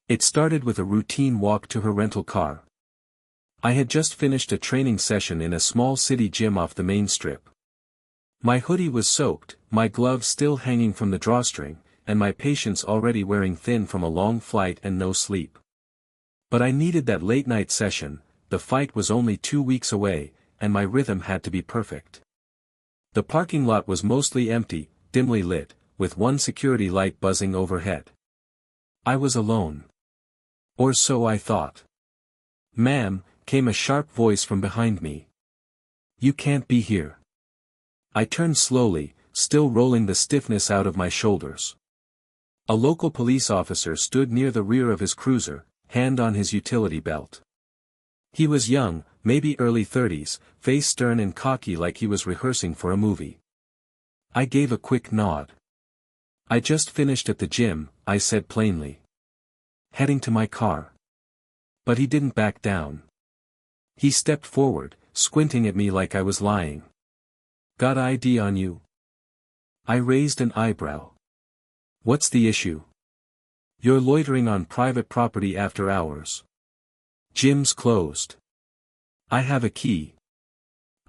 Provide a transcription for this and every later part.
It started with a routine walk to her rental car. I had just finished a training session in a small city gym off the main strip. My hoodie was soaked, my gloves still hanging from the drawstring, and my patience already wearing thin from a long flight and no sleep. But I needed that late-night session. The fight was only 2 weeks away, and my rhythm had to be perfect. The parking lot was mostly empty, dimly lit, with one security light buzzing overhead. I was alone. Or so I thought. "Ma'am," came a sharp voice from behind me. "You can't be here." I turned slowly, still rolling the stiffness out of my shoulders. A local police officer stood near the rear of his cruiser, hand on his utility belt. He was young, maybe early 30s, face stern and cocky like he was rehearsing for a movie. I gave a quick nod. "I just finished at the gym," I said plainly. "Heading to my car." But he didn't back down. He stepped forward, squinting at me like I was lying. "Got ID on you?" I raised an eyebrow. "What's the issue?" "You're loitering on private property after hours. Gym's closed." "I have a key."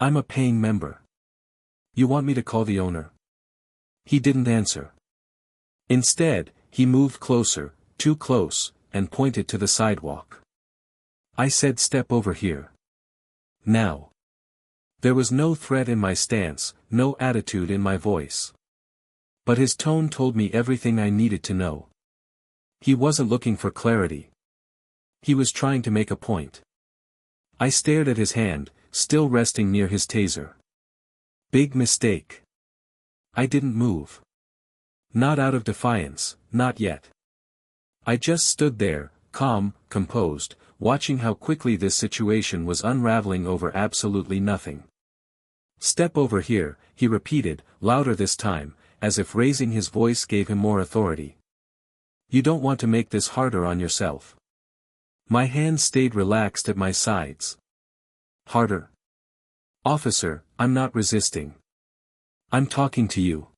"I'm a paying member." "You want me to call the owner?" He didn't answer. Instead, he moved closer, too close, and pointed to the sidewalk. I said, "Step over here. Now." There was no threat in my stance, no attitude in my voice. But his tone told me everything I needed to know. He wasn't looking for clarity. He was trying to make a point. I stared at his hand, still resting near his taser. Big mistake. I didn't move. Not out of defiance, not yet. I just stood there, calm, composed, watching how quickly this situation was unraveling over absolutely nothing. "Step over here," he repeated, louder this time, as if raising his voice gave him more authority. "You don't want to make this harder on yourself." My hands stayed relaxed at my sides. "Harder?" "Officer, I'm not resisting. I'm talking to you.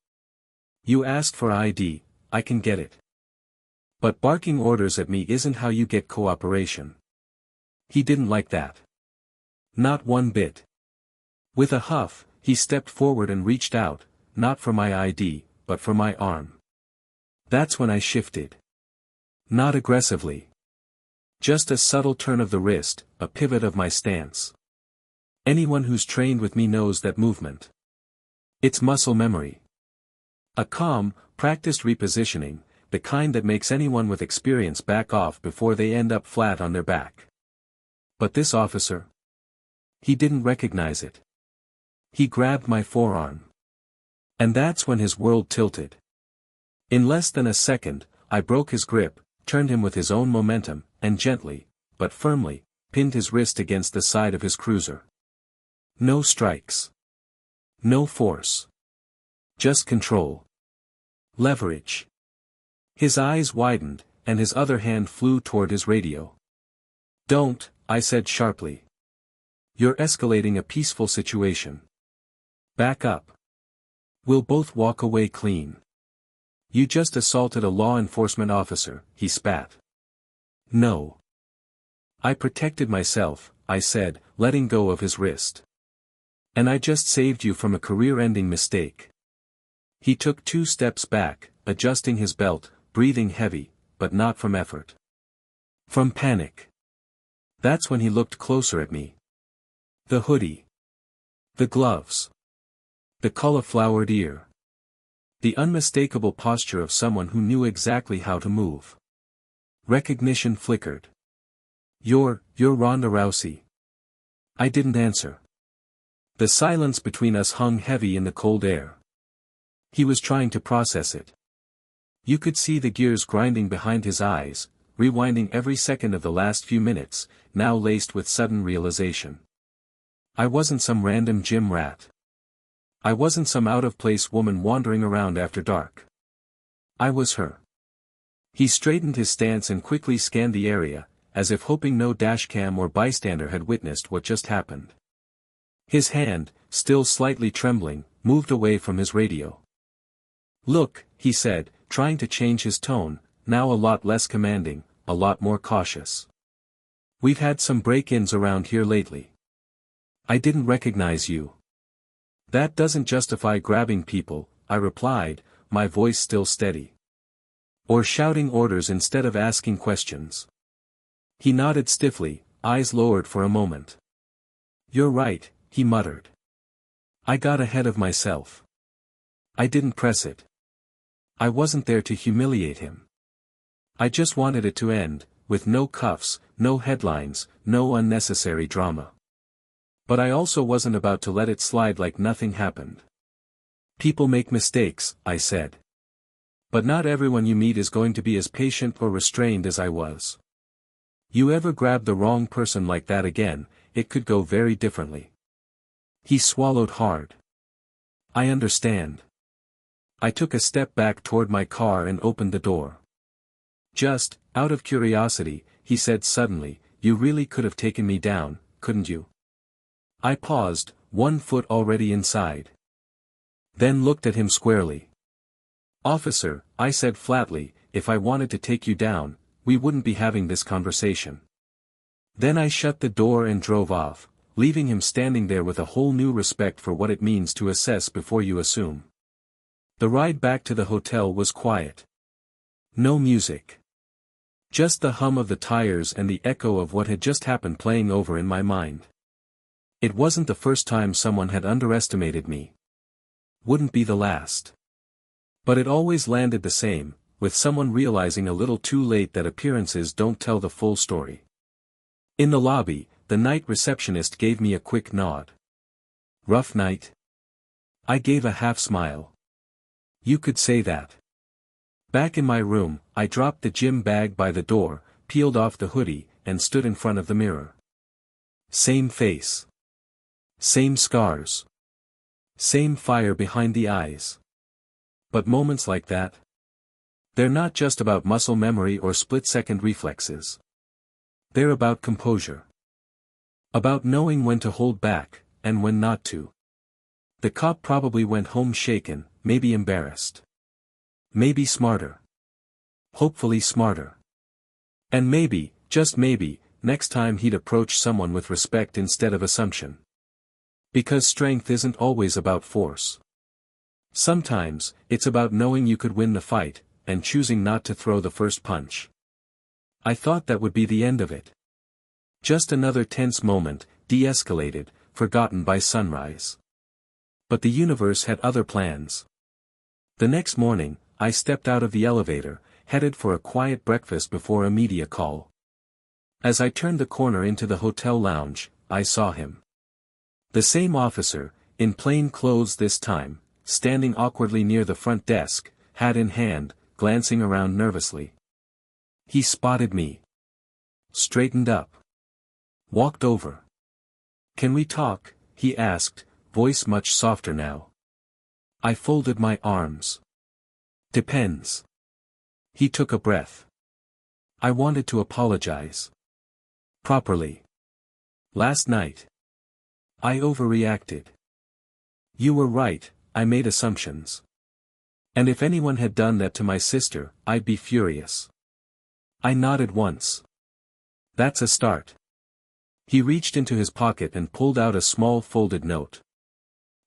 You asked for ID, I can get it. But barking orders at me isn't how you get cooperation." He didn't like that. Not one bit. With a huff, he stepped forward and reached out, not for my ID, but for my arm. That's when I shifted. Not aggressively. Just a subtle turn of the wrist, a pivot of my stance. Anyone who's trained with me knows that movement. It's muscle memory. A calm, practiced repositioning, the kind that makes anyone with experience back off before they end up flat on their back. But this officer? He didn't recognize it. He grabbed my forearm. And that's when his world tilted. In less than a second, I broke his grip, turned him with his own momentum, and gently, but firmly, pinned his wrist against the side of his cruiser. No strikes. No force. Just control. Leverage. His eyes widened, and his other hand flew toward his radio. "Don't," I said sharply. "You're escalating a peaceful situation. Back up. We'll both walk away clean." "You just assaulted a law enforcement officer," he spat. "No. I protected myself," I said, letting go of his wrist. "And I just saved you from a career-ending mistake." He took 2 steps back, adjusting his belt, breathing heavy, but not from effort. From panic. That's when he looked closer at me. The hoodie. The gloves. The cauliflowered ear. The unmistakable posture of someone who knew exactly how to move. Recognition flickered. You're Ronda Rousey." I didn't answer. The silence between us hung heavy in the cold air. He was trying to process it. You could see the gears grinding behind his eyes, rewinding every second of the last few minutes, now laced with sudden realization. I wasn't some random gym rat. I wasn't some out-of-place woman wandering around after dark. I was her. He straightened his stance and quickly scanned the area, as if hoping no dashcam or bystander had witnessed what just happened. His hand, still slightly trembling, moved away from his radio. "Look," he said, trying to change his tone, now a lot less commanding, a lot more cautious. We've had some break-ins around here lately. I didn't recognize you. That doesn't justify grabbing people, I replied, my voice still steady. Or shouting orders instead of asking questions. He nodded stiffly, eyes lowered for a moment. You're right, he muttered. I got ahead of myself. I didn't press it. I wasn't there to humiliate him. I just wanted it to end, with no cuffs, no headlines, no unnecessary drama. But I also wasn't about to let it slide like nothing happened. People make mistakes, I said. But not everyone you meet is going to be as patient or restrained as I was. You ever grab the wrong person like that again, it could go very differently. He swallowed hard. I understand. I took a step back toward my car and opened the door. Just, out of curiosity, he said suddenly, you really could have taken me down, couldn't you? I paused, one foot already inside. Then looked at him squarely. Officer, I said flatly, if I wanted to take you down, we wouldn't be having this conversation. Then I shut the door and drove off, leaving him standing there with a whole new respect for what it means to assess before you assume. The ride back to the hotel was quiet. No music. Just the hum of the tires and the echo of what had just happened playing over in my mind. It wasn't the first time someone had underestimated me. Wouldn't be the last. But it always landed the same, with someone realizing a little too late that appearances don't tell the full story. In the lobby, the night receptionist gave me a quick nod. Rough night? I gave a half smile. You could say that. Back in my room, I dropped the gym bag by the door, peeled off the hoodie, and stood in front of the mirror. Same face. Same scars. Same fire behind the eyes. But moments like that? They're not just about muscle memory or split-second reflexes. They're about composure. About knowing when to hold back, and when not to. The cop probably went home shaken, maybe embarrassed. Maybe smarter. Hopefully smarter. And maybe, just maybe, next time he'd approach someone with respect instead of assumption. Because strength isn't always about force. Sometimes, it's about knowing you could win the fight, and choosing not to throw the first punch. I thought that would be the end of it. Just another tense moment, de-escalated, forgotten by sunrise. But the universe had other plans. The next morning, I stepped out of the elevator, headed for a quiet breakfast before a media call. As I turned the corner into the hotel lounge, I saw him. The same officer, in plain clothes this time, standing awkwardly near the front desk, hat in hand, glancing around nervously. He spotted me. Straightened up. Walked over. Can we talk? He asked, voice much softer now. I folded my arms. Depends. He took a breath. I wanted to apologize. Properly. Last night. I overreacted. You were right, I made assumptions. And if anyone had done that to my sister, I'd be furious. I nodded once. That's a start. He reached into his pocket and pulled out a small folded note.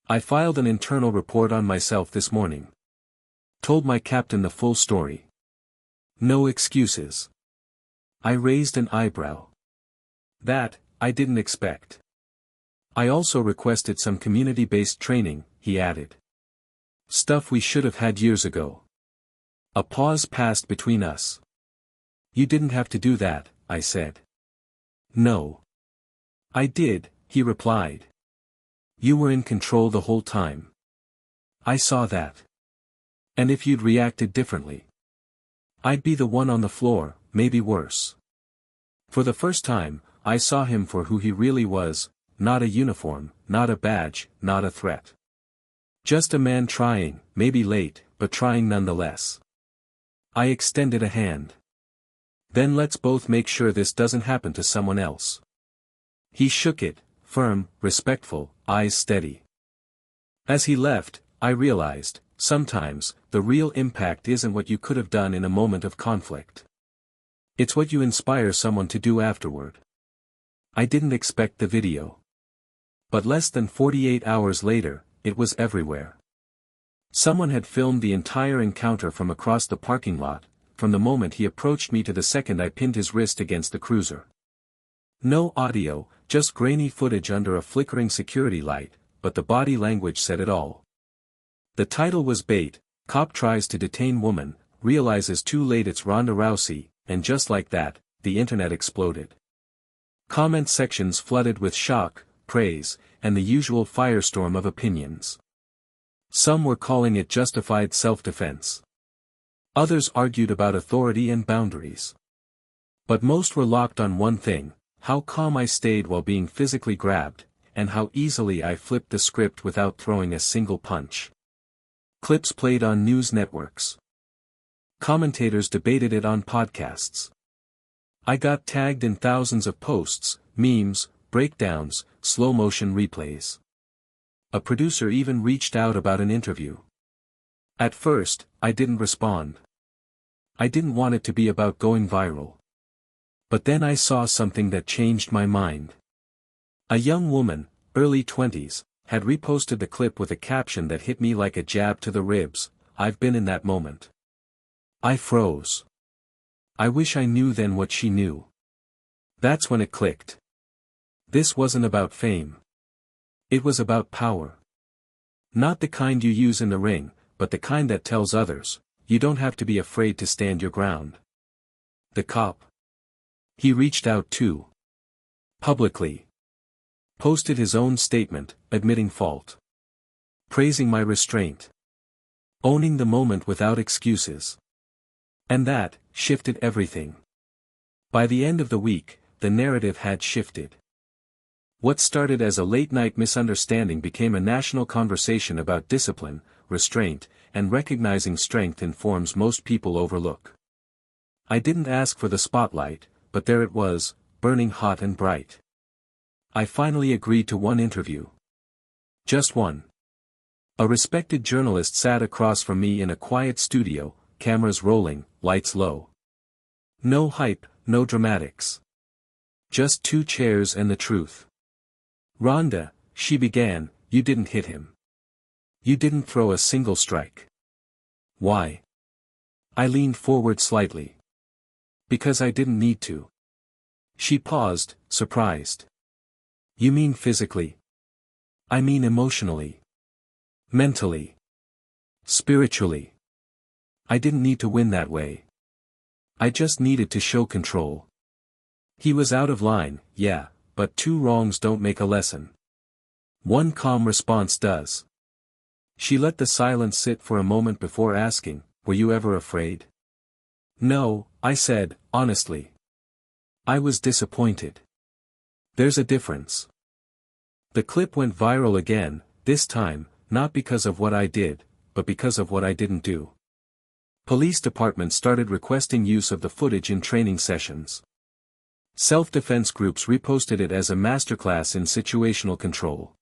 I filed an internal report on myself this morning. Told my captain the full story. No excuses. I raised an eyebrow. That, I didn't expect. I also requested some community-based training, he added. Stuff we should have had years ago. A pause passed between us. You didn't have to do that, I said. No. I did, he replied. You were in control the whole time. I saw that. And if you'd reacted differently, I'd be the one on the floor, maybe worse. For the first time, I saw him for who he really was, not a uniform, not a badge, not a threat. Just a man trying, maybe late, but trying nonetheless. I extended a hand. Then let's both make sure this doesn't happen to someone else. He shook it, firm, respectful, eyes steady. As he left, I realized, sometimes, the real impact isn't what you could have done in a moment of conflict. It's what you inspire someone to do afterward. I didn't expect the video. But less than 48 hours later, it was everywhere. Someone had filmed the entire encounter from across the parking lot, from the moment he approached me to the second I pinned his wrist against the cruiser. No audio, just grainy footage under a flickering security light, but the body language said it all. The title was Bait, Cop Tries to Detain Woman, Realizes Too Late It's Ronda Rousey, and just like that, the internet exploded. Comment sections flooded with shock, praise, and the usual firestorm of opinions. Some were calling it justified self-defense. Others argued about authority and boundaries. But most were locked on one thing: how calm I stayed while being physically grabbed, and how easily I flipped the script without throwing a single punch. Clips played on news networks. Commentators debated it on podcasts. I got tagged in thousands of posts, memes, breakdowns, slow-motion replays. A producer even reached out about an interview. At first, I didn't respond. I didn't want it to be about going viral. But then I saw something that changed my mind. A young woman, early 20s, had reposted the clip with a caption that hit me like a jab to the ribs: "I've been in that moment." I froze. I wish I knew then what she knew. That's when it clicked. This wasn't about fame. It was about power. Not the kind you use in the ring, but the kind that tells others, you don't have to be afraid to stand your ground. The cop. He reached out too. Publicly. Posted his own statement, admitting fault. Praising my restraint. Owning the moment without excuses. And that shifted everything. By the end of the week, the narrative had shifted. What started as a late-night misunderstanding became a national conversation about discipline, restraint, and recognizing strength in forms most people overlook. I didn't ask for the spotlight, but there it was, burning hot and bright. I finally agreed to one interview. Just one. A respected journalist sat across from me in a quiet studio, cameras rolling, lights low. No hype, no dramatics. Just two chairs and the truth. "Ronda," she began, "you didn't hit him. You didn't throw a single strike. Why?" I leaned forward slightly. "Because I didn't need to." She paused, surprised. "You mean physically?" "I mean emotionally. Mentally. Spiritually. I didn't need to win that way. I just needed to show control." He was out of line, yeah, but two wrongs don't make a lesson. One calm response does. She let the silence sit for a moment before asking, "Were you ever afraid?" "No," I said, honestly. I was disappointed. There's a difference. The clip went viral again, this time, not because of what I did, but because of what I didn't do. Police departments started requesting use of the footage in training sessions. Self-defense groups reposted it as a masterclass in situational control.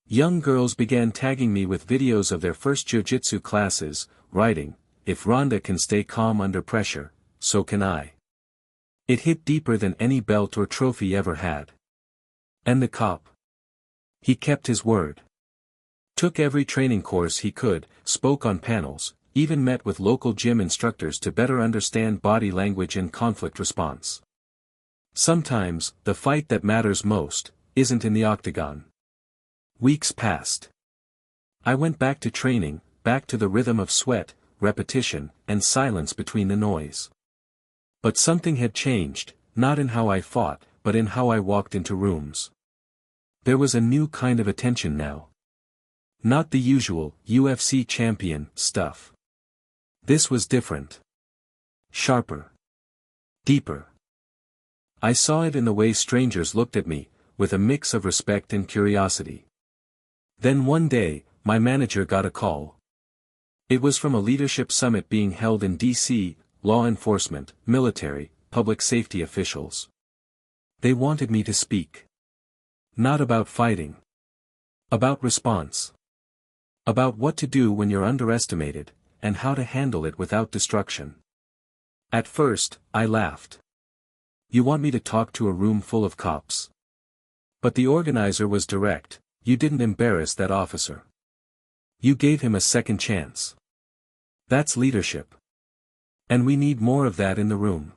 Young girls began tagging me with videos of their first jiu-jitsu classes, writing, "If Ronda can stay calm under pressure, so can I." It hit deeper than any belt or trophy ever had. And the cop. He kept his word. Took every training course he could, spoke on panels, even met with local gym instructors to better understand body language and conflict response. Sometimes, the fight that matters most, isn't in the octagon. Weeks passed. I went back to training, back to the rhythm of sweat, repetition, and silence between the noise. But something had changed, not in how I fought, but in how I walked into rooms. There was a new kind of attention now. Not the usual, UFC champion, stuff. This was different. Sharper. Deeper. I saw it in the way strangers looked at me, with a mix of respect and curiosity. Then one day, my manager got a call. It was from a leadership summit being held in D.C., law enforcement, military, public safety officials. They wanted me to speak. Not about fighting. About response. About what to do when you're underestimated, and how to handle it without destruction. At first, I laughed. You want me to talk to a room full of cops? But the organizer was direct. You didn't embarrass that officer. You gave him a second chance. That's leadership. And we need more of that in the room.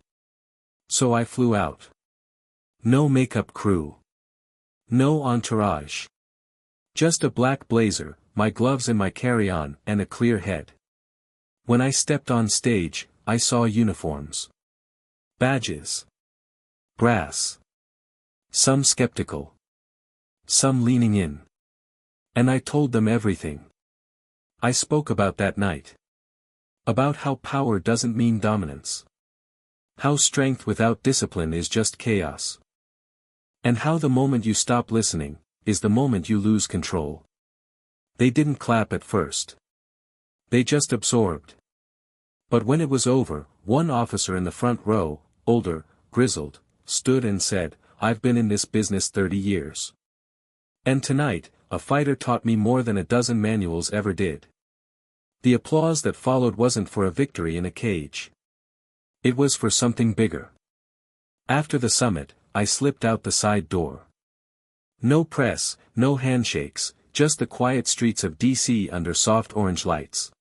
So I flew out. No makeup crew. No entourage. Just a black blazer, my gloves and my carry-on, and a clear head. When I stepped on stage, I saw uniforms. Badges. Brass. Some skeptical. Some leaning in. And I told them everything. I spoke about that night. About how power doesn't mean dominance. How strength without discipline is just chaos. And how the moment you stop listening, is the moment you lose control. They didn't clap at first. They just absorbed. But when it was over, one officer in the front row, older, grizzled, stood and said, I've been in this business 30 years. And tonight, a fighter taught me more than a dozen manuals ever did. The applause that followed wasn't for a victory in a cage. It was for something bigger. After the summit, I slipped out the side door. No press, no handshakes, just the quiet streets of DC under soft orange lights.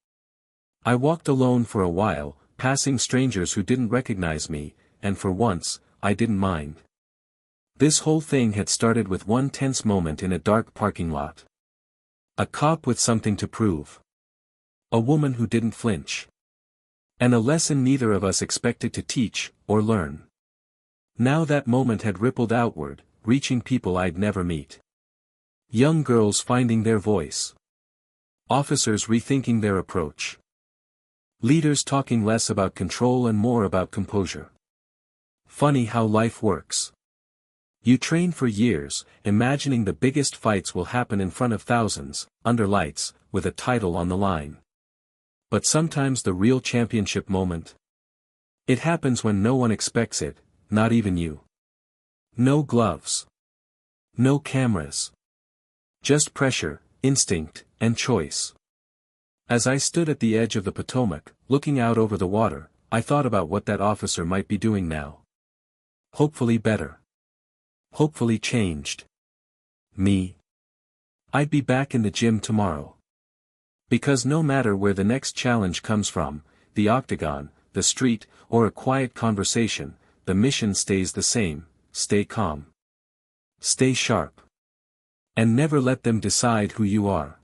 I walked alone for a while, passing strangers who didn't recognize me, and for once, I didn't mind. This whole thing had started with one tense moment in a dark parking lot. A cop with something to prove. A woman who didn't flinch. And a lesson neither of us expected to teach, or learn. Now that moment had rippled outward, reaching people I'd never meet. Young girls finding their voice. Officers rethinking their approach. Leaders talking less about control and more about composure. Funny how life works. You train for years, imagining the biggest fights will happen in front of thousands, under lights, with a title on the line. But sometimes the real championship moment. It happens when no one expects it, not even you. No gloves. No cameras. Just pressure, instinct, and choice. As I stood at the edge of the Potomac, looking out over the water, I thought about what that officer might be doing now. Hopefully better. Hopefully changed. Me. I'd be back in the gym tomorrow. Because no matter where the next challenge comes from, the octagon, the street, or a quiet conversation, the mission stays the same: stay calm. Stay sharp. And never let them decide who you are.